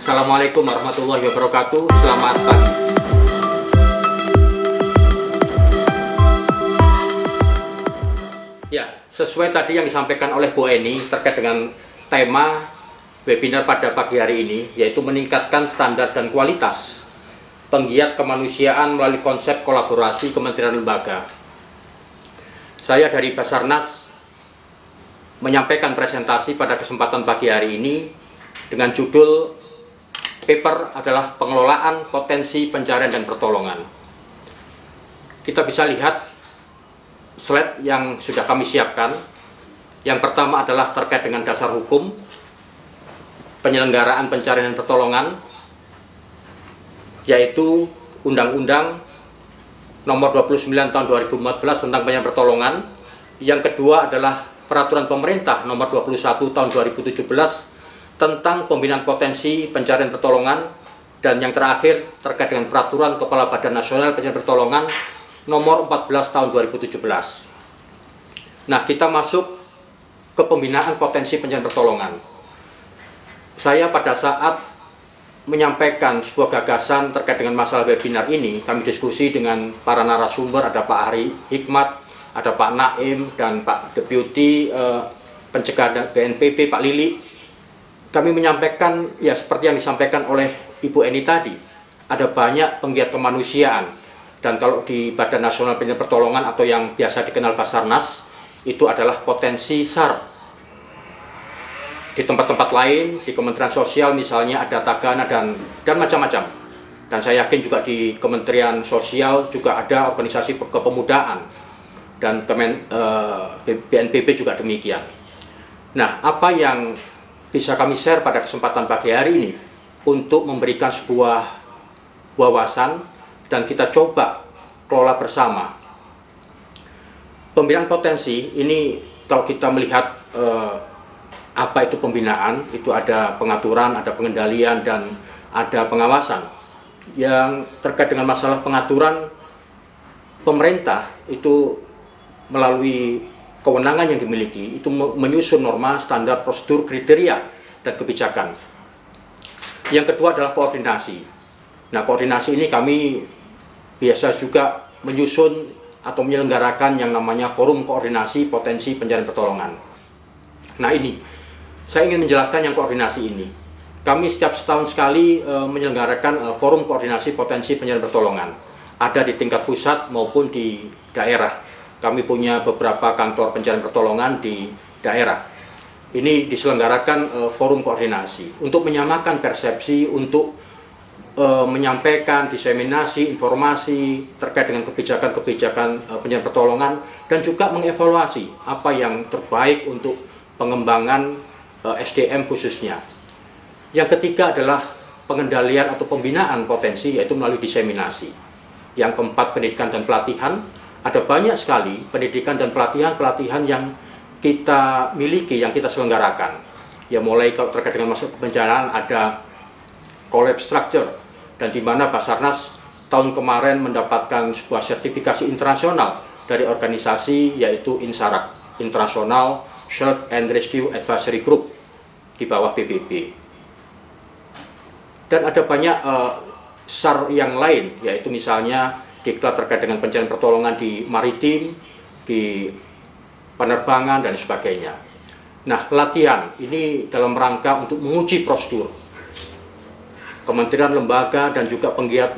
Assalamualaikum warahmatullahi wabarakatuh. Selamat pagi. Ya, sesuai tadi yang disampaikan oleh Bu Eni terkait dengan tema webinar pada pagi hari ini, yaitu meningkatkan standar dan kualitas penggiat kemanusiaan melalui konsep kolaborasi kementerian lembaga. Saya dari Basarnas menyampaikan presentasi pada kesempatan pagi hari ini dengan judul paper adalah pengelolaan potensi pencarian dan pertolongan. Kita bisa lihat slide yang sudah kami siapkan. Yang pertama adalah terkait dengan dasar hukum penyelenggaraan pencarian dan pertolongan, yaitu Undang-Undang Nomor 29 Tahun 2014 tentang pencarian pertolongan. Yang kedua adalah Peraturan Pemerintah Nomor 21 Tahun 2017 tentang pembinaan potensi pencarian pertolongan, dan yang terakhir terkait dengan Peraturan Kepala Badan Nasional Pencarian Pertolongan Nomor 14 Tahun 2017. Nah, kita masuk ke pembinaan potensi pencarian pertolongan. Saya pada saat menyampaikan sebuah gagasan terkait dengan masalah webinar ini, kami diskusi dengan para narasumber, ada Pak Ari Hikmat, ada Pak Naim, dan Pak Deputi Pencegahan BNPB, Pak Lili. Kami menyampaikan, ya seperti yang disampaikan oleh Ibu Eni tadi, ada banyak penggiat kemanusiaan, dan kalau di Badan Nasional Pencarian Pertolongan atau yang biasa dikenal Basarnas, itu adalah potensi SAR. Di tempat-tempat lain, di Kementerian Sosial misalnya ada Tagana dan macam-macam. Dan saya yakin juga di Kementerian Sosial juga ada organisasi kepemudaan, dan BNPB juga demikian. Nah, apa yang bisa kami share pada kesempatan pagi hari ini untuk memberikan sebuah wawasan dan kita coba kelola bersama. Pembinaan potensi ini, kalau kita melihat apa itu pembinaan, itu ada pengaturan, ada pengendalian, dan ada pengawasan. Yang terkait dengan masalah pengaturan, pemerintah itu melalui kewenangan yang dimiliki itu menyusun norma, standar, prosedur, kriteria, dan kebijakan. Yang kedua adalah koordinasi. Nah, koordinasi ini kami biasa juga menyusun atau menyelenggarakan yang namanya Forum Koordinasi Potensi Pencarian Pertolongan. Nah, ini saya ingin menjelaskan yang koordinasi ini. Kami setiap setahun sekali menyelenggarakan Forum Koordinasi Potensi Pencarian Pertolongan. Ada di tingkat pusat maupun di daerah. Kami punya beberapa kantor pencarian pertolongan di daerah. Ini diselenggarakan forum koordinasi untuk menyamakan persepsi, untuk menyampaikan diseminasi informasi terkait dengan kebijakan-kebijakan pencarian pertolongan, dan juga mengevaluasi apa yang terbaik untuk pengembangan SDM khususnya. Yang ketiga adalah pengendalian atau pembinaan potensi, yaitu melalui diseminasi. Yang keempat, pendidikan dan pelatihan. Ada banyak sekali pendidikan dan pelatihan yang kita miliki, yang kita selenggarakan. Ya, mulai kalau terkait dengan masalah kebencanaan ada collapse structure, dan di mana Basarnas tahun kemarin mendapatkan sebuah sertifikasi internasional dari organisasi yaitu INSARAG, International Search and Rescue Advisory Group, di bawah PBB. Dan ada banyak SAR yang lain, yaitu misalnya diklat terkait dengan pencarian pertolongan di maritim, di penerbangan, dan sebagainya. Nah, latihan ini dalam rangka untuk menguji prosedur. Kementerian, lembaga, dan juga penggiat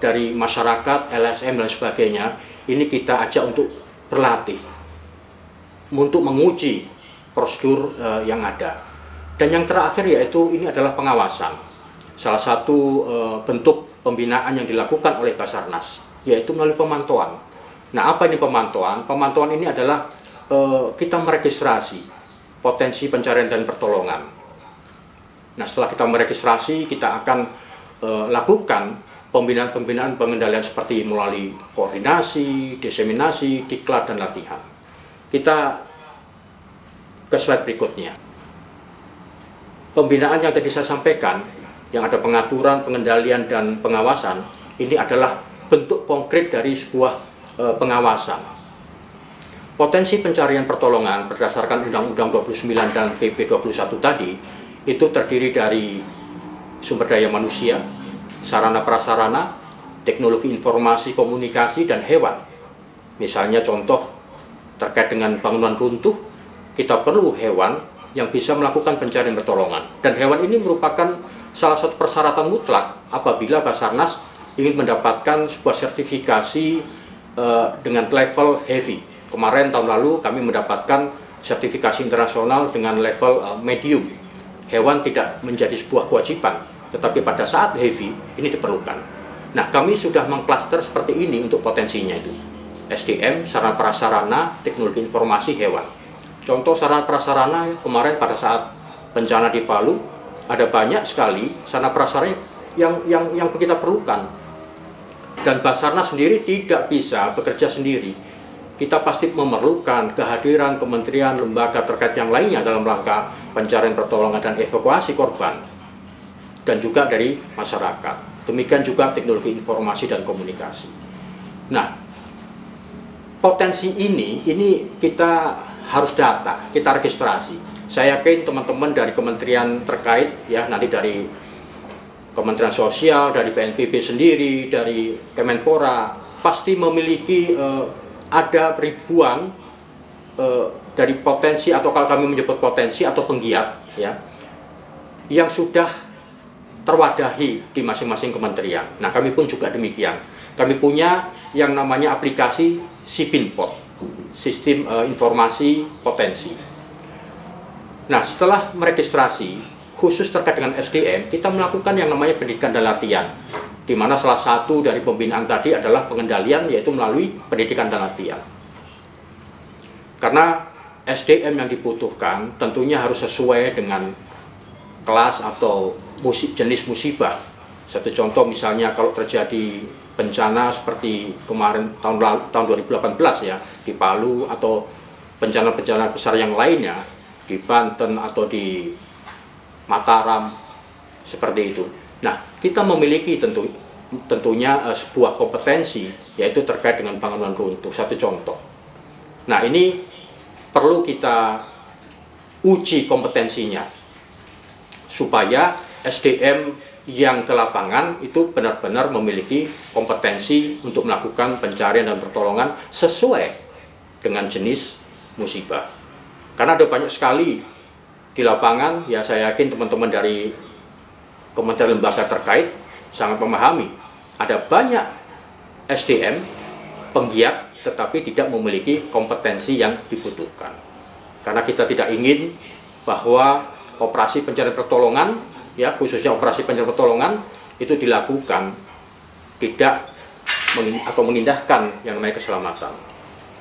dari masyarakat, LSM, dan sebagainya, ini kita ajak untuk berlatih, untuk menguji prosedur yang ada. Dan yang terakhir yaitu ini adalah pengawasan. Salah satu bentuk pembinaan yang dilakukan oleh Basarnas yaitu melalui pemantauan. Nah, apa ini pemantauan? Pemantauan ini adalah kita meregistrasi potensi pencarian dan pertolongan. Nah, setelah kita meregistrasi, kita akan lakukan pembinaan-pembinaan pengendalian seperti melalui koordinasi, diseminasi, diklat, dan latihan. Kita ke slide berikutnya. Pembinaan yang tadi saya sampaikan, yang ada pengaturan, pengendalian, dan pengawasan, ini adalah bentuk konkret dari sebuah pengawasan. Potensi pencarian pertolongan berdasarkan Undang-Undang 29 dan PP 21 tadi, itu terdiri dari sumber daya manusia, sarana prasarana, teknologi informasi komunikasi, dan hewan. Misalnya contoh terkait dengan bangunan runtuh, kita perlu hewan yang bisa melakukan pencarian pertolongan. Dan hewan ini merupakan salah satu persyaratan mutlak apabila Basarnas ingin mendapatkan sebuah sertifikasi dengan level heavy. Kemarin tahun lalu kami mendapatkan sertifikasi internasional dengan level medium. Hewan tidak menjadi sebuah kewajiban, tetapi pada saat heavy ini diperlukan. Nah, kami sudah mengklaster seperti ini untuk potensinya itu. SDM, sarana prasarana, teknologi informasi, hewan. Contoh sarana prasarana kemarin pada saat bencana di Palu, ada banyak sekali sarana prasarana yang kita perlukan. Dan Basarnas sendiri tidak bisa bekerja sendiri. Kita pasti memerlukan kehadiran kementerian, lembaga terkait yang lainnya dalam rangka pencarian pertolongan dan evakuasi korban, dan juga dari masyarakat. Demikian juga teknologi informasi dan komunikasi. Nah, potensi ini kita harus data, kita registrasi. Saya yakin teman-teman dari kementerian terkait, ya nanti dari Kementerian Sosial, dari BNPB sendiri, dari Kemenpora, pasti memiliki ada ribuan dari potensi, atau kalau kami menyebut potensi atau penggiat, ya, yang sudah terwadahi di masing-masing kementerian. Nah, kami pun juga demikian. Kami punya yang namanya aplikasi SIPINPOT, Sistem Informasi Potensi. Nah, setelah meregistrasi, khusus terkait dengan SDM, kita melakukan yang namanya pendidikan dan latihan, di mana salah satu dari pembinaan tadi adalah pengendalian, yaitu melalui pendidikan dan latihan. Karena SDM yang dibutuhkan tentunya harus sesuai dengan kelas atau jenis musibah. Satu contoh misalnya kalau terjadi bencana seperti kemarin tahun 2018 ya di Palu, atau bencana-bencana besar yang lainnya di Banten atau di Mataram, seperti itu. Nah, kita memiliki tentunya sebuah kompetensi, yaitu terkait dengan bangunan runtuh. Satu contoh. Nah, ini perlu kita uji kompetensinya, supaya SDM yang ke lapangan itu benar-benar memiliki kompetensi untuk melakukan pencarian dan pertolongan sesuai dengan jenis musibah. Karena ada banyak sekali di lapangan, ya saya yakin teman-teman dari kementerian lembaga terkait sangat memahami, ada banyak SDM penggiat tetapi tidak memiliki kompetensi yang dibutuhkan. Karena kita tidak ingin bahwa operasi pencarian pertolongan, ya khususnya operasi pencarian pertolongan itu dilakukan tidak atau mengindahkan yang namanya keselamatan.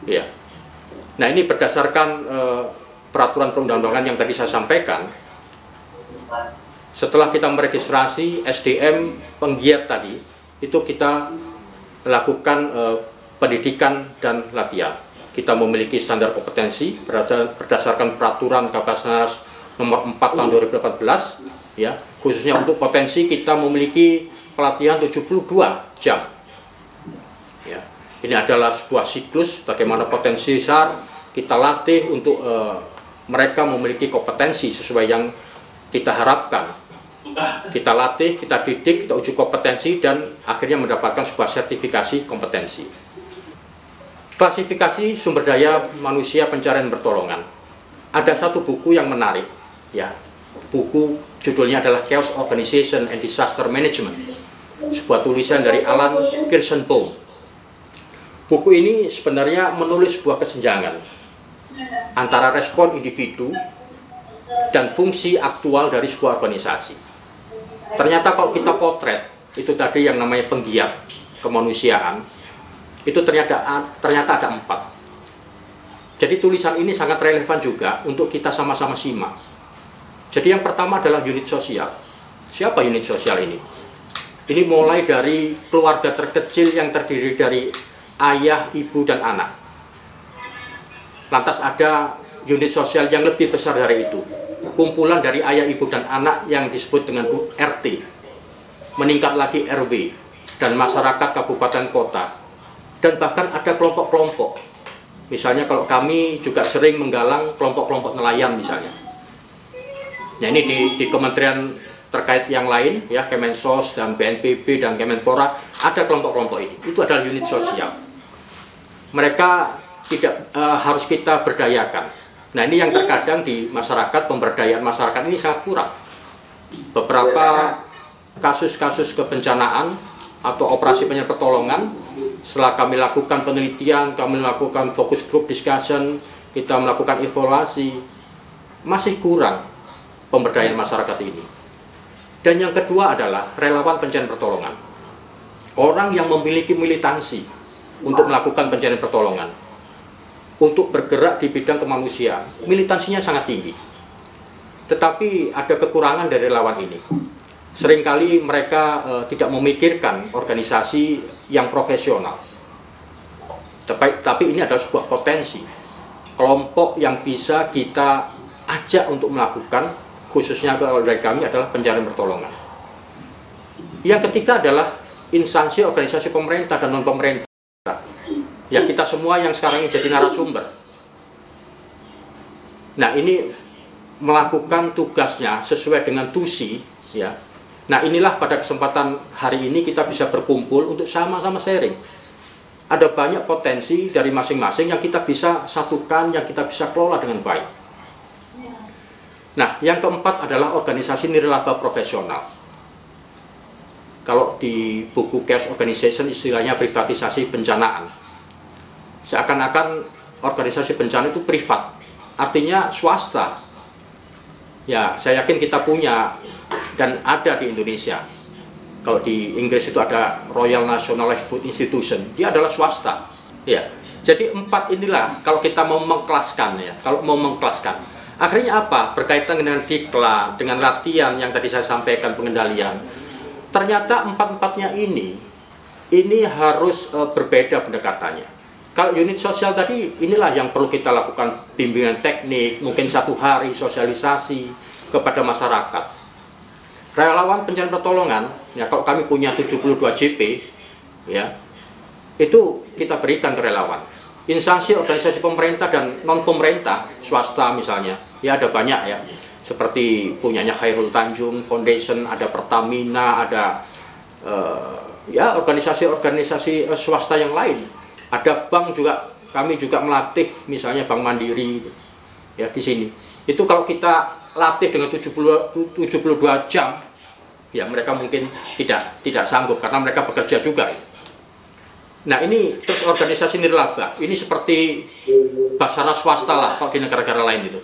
Ya. Nah, ini berdasarkan peraturan perundang-undangan yang tadi saya sampaikan. Setelah kita meregistrasi SDM penggiat tadi, itu kita lakukan pendidikan dan latihan. Kita memiliki standar kompetensi berdasarkan peraturan Kabasarnas nomor 4 tahun 2018, ya. Khususnya untuk potensi kita memiliki pelatihan 72 jam. Ya. Ini adalah sebuah siklus bagaimana potensi besar kita latih untuk mereka memiliki kompetensi sesuai yang kita harapkan. Kita latih, kita didik, kita uji kompetensi, dan akhirnya mendapatkan sebuah sertifikasi kompetensi. Klasifikasi sumber daya manusia pencarian pertolongan. Ada satu buku yang menarik, ya. Buku judulnya adalah Chaos Organization and Disaster Management. Sebuah tulisan dari Alan Kirshenbaum. Buku ini sebenarnya menulis sebuah kesenjangan antara respon individu dan fungsi aktual dari sebuah organisasi. Ternyata kalau kita potret, itu tadi yang namanya penggiat kemanusiaan, itu ternyata ada 4. Jadi tulisan ini sangat relevan juga untuk kita sama-sama simak. Jadi yang pertama adalah unit sosial. Siapa unit sosial ini? Ini mulai dari keluarga terkecil yang terdiri dari ayah, ibu, dan anak. Lantas ada unit sosial yang lebih besar dari itu, kumpulan dari ayah, ibu, dan anak yang disebut dengan RT, meningkat lagi RW, dan masyarakat kabupaten kota, dan bahkan ada kelompok-kelompok. Misalnya kalau kami juga sering menggalang kelompok-kelompok nelayan misalnya. Nah, ini di Kementerian terkait yang lain, ya Kemensos dan BNPB dan Kemenpora, ada kelompok-kelompok ini. Itu adalah unit sosial. Mereka tidak harus kita berdayakan. Nah, ini yang terkadang di masyarakat, pemberdayaan masyarakat ini sangat kurang. Beberapa kasus-kasus kebencanaan atau operasi penyerahan pertolongan, setelah kami lakukan penelitian, kami melakukan focus group discussion, kita melakukan evaluasi, masih kurang pemberdayaan masyarakat ini. Dan yang kedua adalah relawan pencarian pertolongan. Orang yang memiliki militansi untuk melakukan pencarian pertolongan, untuk bergerak di bidang kemanusiaan, militansinya sangat tinggi. Tetapi ada kekurangan dari relawan ini. Seringkali mereka tidak memikirkan organisasi yang profesional. Tapi ini adalah sebuah potensi kelompok yang bisa kita ajak untuk melakukan, khususnya dari kami adalah pencarian pertolongan. Yang ketiga adalah instansi organisasi pemerintah dan non pemerintah. Ya, kita semua yang sekarang ini jadi narasumber. Nah, ini melakukan tugasnya sesuai dengan tusi, ya. Nah, inilah pada kesempatan hari ini kita bisa berkumpul untuk sama-sama sharing. Ada banyak potensi dari masing-masing yang kita bisa satukan, yang kita bisa kelola dengan baik. Nah, yang keempat adalah organisasi nirlaba profesional. Kalau di buku Chaos Organization istilahnya privatisasi bencanaan. Seakan-akan organisasi bencana itu privat, artinya swasta. Ya, saya yakin kita punya dan ada di Indonesia. Kalau di Inggris itu ada Royal National Lifeboat Institution, dia adalah swasta. Ya, jadi empat inilah kalau kita mau mengkelaskan, ya, kalau mau mengkelaskan, akhirnya apa? Berkaitan dengan diklat, dengan latihan yang tadi saya sampaikan, pengendalian. Ternyata empat-empatnya ini harus berbeda pendekatannya. Kalau unit sosial tadi, inilah yang perlu kita lakukan bimbingan teknik, mungkin 1 hari sosialisasi kepada masyarakat. Relawan pencarian pertolongan, ya kalau kami punya 72 JP, ya, itu kita berikan ke relawan. Instansi organisasi pemerintah dan non pemerintah, swasta misalnya, ya ada banyak ya, seperti punyanya Khairul Tanjung Foundation, ada Pertamina, ada ya organisasi-organisasi swasta yang lain. Ada bank juga, kami juga melatih misalnya Bank Mandiri ya di sini. Itu kalau kita latih dengan 72 jam, ya mereka mungkin tidak sanggup karena mereka bekerja juga. Nah, ini terus organisasi nirlaba, ini seperti Basarnas swasta lah kalau di negara-negara lain itu.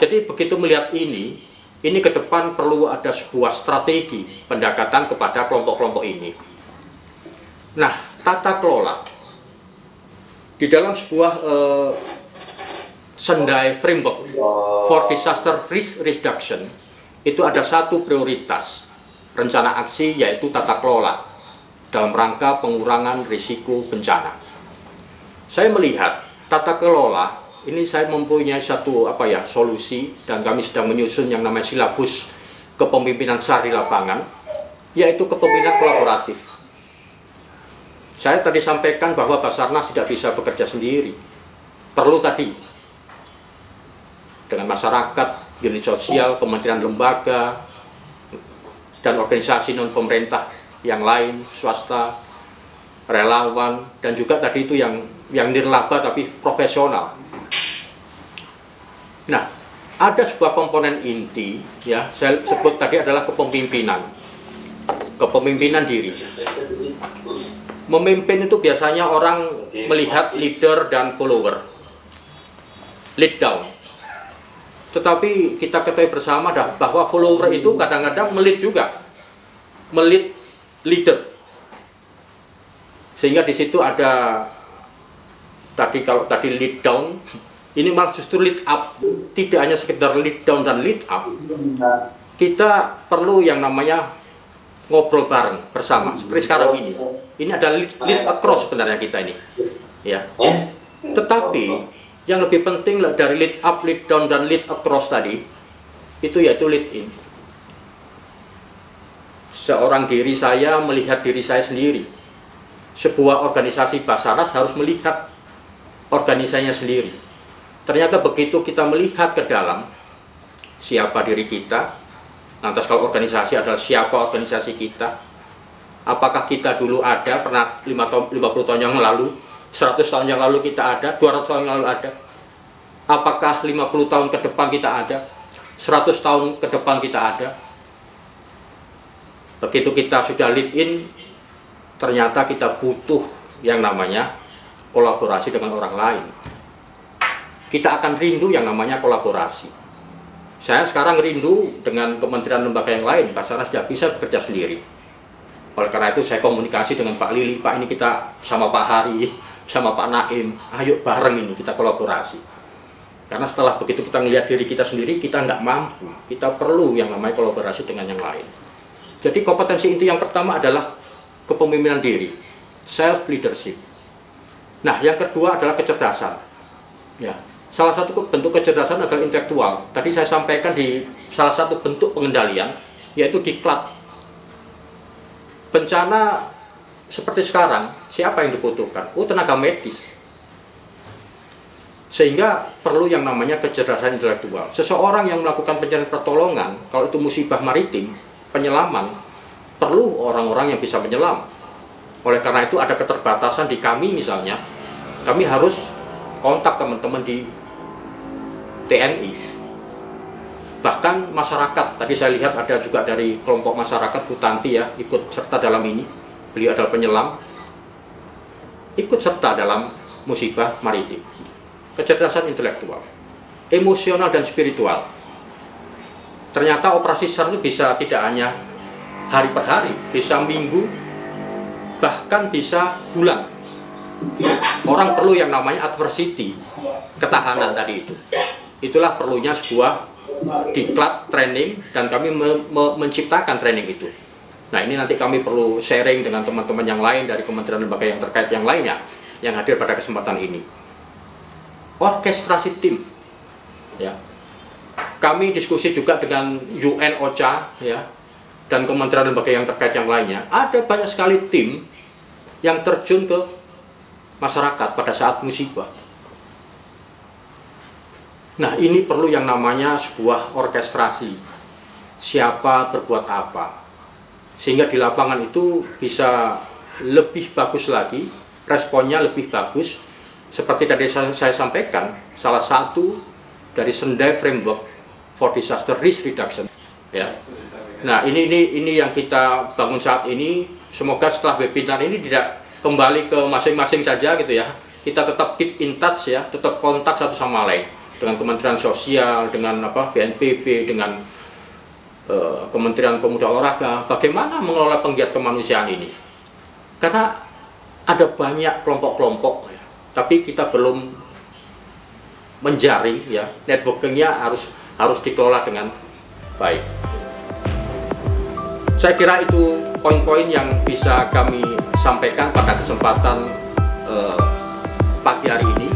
Jadi begitu melihat ini ke depan perlu ada sebuah strategi pendekatan kepada kelompok-kelompok ini. Nah, tata kelola di dalam sebuah Sendai Framework for Disaster Risk Reduction itu ada satu prioritas rencana aksi, yaitu tata kelola dalam rangka pengurangan risiko bencana. Saya melihat tata kelola ini, saya mempunyai satu solusi, dan kami sedang menyusun yang namanya silabus kepemimpinan SAR di lapangan, yaitu kepemimpinan kolaboratif. Saya tadi sampaikan bahwa Basarnas tidak bisa bekerja sendiri. Perlu tadi dengan masyarakat, unit sosial, kementerian lembaga, dan organisasi non-pemerintah yang lain, swasta, relawan, dan juga tadi itu yang nirlaba tapi profesional. Nah, ada sebuah komponen inti, ya, saya sebut tadi adalah kepemimpinan diri. Memimpin itu biasanya orang melihat leader dan follower, lead down. Tetapi kita ketahui bersama bahwa follower itu kadang-kadang melit juga, melit leader. Sehingga di situ ada kalau tadi lead down, ini malah justru lead up. Tidak hanya sekedar lead down dan lead up, kita perlu yang namanya ngobrol bareng bersama seperti sekarang ini. Ini ada lead across sebenarnya kita ini, ya. Tetapi yang lebih penting dari lead up, lead down, dan lead across tadi itu yaitu lead in. Seorang diri saya melihat diri saya sendiri. Sebuah organisasi Basarnas harus melihat organisasinya sendiri. Ternyata begitu kita melihat ke dalam siapa diri kita, Lantas kalau organisasi adalah siapa organisasi kita? Apakah kita dulu ada, pernah 50 tahun yang lalu, 100 tahun yang lalu kita ada, 200 tahun yang lalu ada? Apakah 50 tahun ke depan kita ada, 100 tahun ke depan kita ada? Begitu kita sudah lead in, ternyata kita butuh yang namanya kolaborasi dengan orang lain. Kita akan rindu yang namanya kolaborasi. Saya sekarang rindu dengan kementerian lembaga yang lain, Basarnas tidak bisa bekerja sendiri. Oleh karena itu saya komunikasi dengan Pak Lili, Pak ini kita sama Pak Hari, sama Pak Naim, ayo bareng ini kita kolaborasi. Karena setelah begitu kita melihat diri kita sendiri, kita nggak mampu, kita perlu yang namanya kolaborasi dengan yang lain. Jadi kompetensi inti yang pertama adalah kepemimpinan diri, self leadership. Nah, yang kedua adalah kecerdasan. Ya. Salah satu bentuk kecerdasan adalah intelektual. Tadi saya sampaikan di salah satu bentuk pengendalian, yaitu diklat. Bencana seperti sekarang, siapa yang dibutuhkan? Oh, tenaga medis. Sehingga perlu yang namanya kecerdasan intelektual. Seseorang yang melakukan pencarian pertolongan, kalau itu musibah maritim, penyelaman, perlu orang-orang yang bisa menyelam. Oleh karena itu ada keterbatasan di kami misalnya, kami harus kontak teman-teman di TNI, bahkan masyarakat. Tadi saya lihat ada juga dari kelompok masyarakat, Bu Tanti ya, ikut serta dalam ini. Beliau adalah penyelam, ikut serta dalam musibah maritim. Kecerdasan intelektual, emosional dan spiritual. Ternyata operasi SAR itu bisa tidak hanya hari per hari, bisa minggu, bahkan bisa bulan. Orang perlu yang namanya adversity, ketahanan tadi itu. Itulah perlunya sebuah diklat training, dan kami menciptakan training itu. Nah, ini nanti kami perlu sharing dengan teman-teman yang lain dari kementerian lembaga yang terkait yang lainnya yang hadir pada kesempatan ini. Orkestrasi tim, ya. Kami diskusi juga dengan UN OCHA, ya, dan kementerian lembaga yang terkait yang lainnya. Ada banyak sekali tim yang terjun ke masyarakat pada saat musibah. Nah, ini perlu yang namanya sebuah orkestrasi. Siapa berbuat apa. Sehingga di lapangan itu bisa lebih bagus lagi, responnya lebih bagus. Seperti tadi saya sampaikan, salah satu dari Sendai Framework for Disaster Risk Reduction. Ya. Nah, ini yang kita bangun saat ini. Semoga setelah webinar ini tidak kembali ke masing-masing saja gitu ya. Kita tetap keep in touch ya, tetap kontak satu sama lain. Dengan Kementerian Sosial, dengan BNPB, dengan Kementerian Pemuda Olahraga, bagaimana mengelola penggiat kemanusiaan ini. Karena ada banyak kelompok-kelompok, ya, tapi kita belum menjaring, ya, networkingnya harus dikelola dengan baik. Saya kira itu poin-poin yang bisa kami sampaikan pada kesempatan pagi hari ini.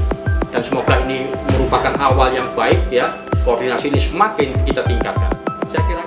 Dan semoga ini merupakan awal yang baik ya, koordinasi ini semakin kita tingkatkan. Saya kira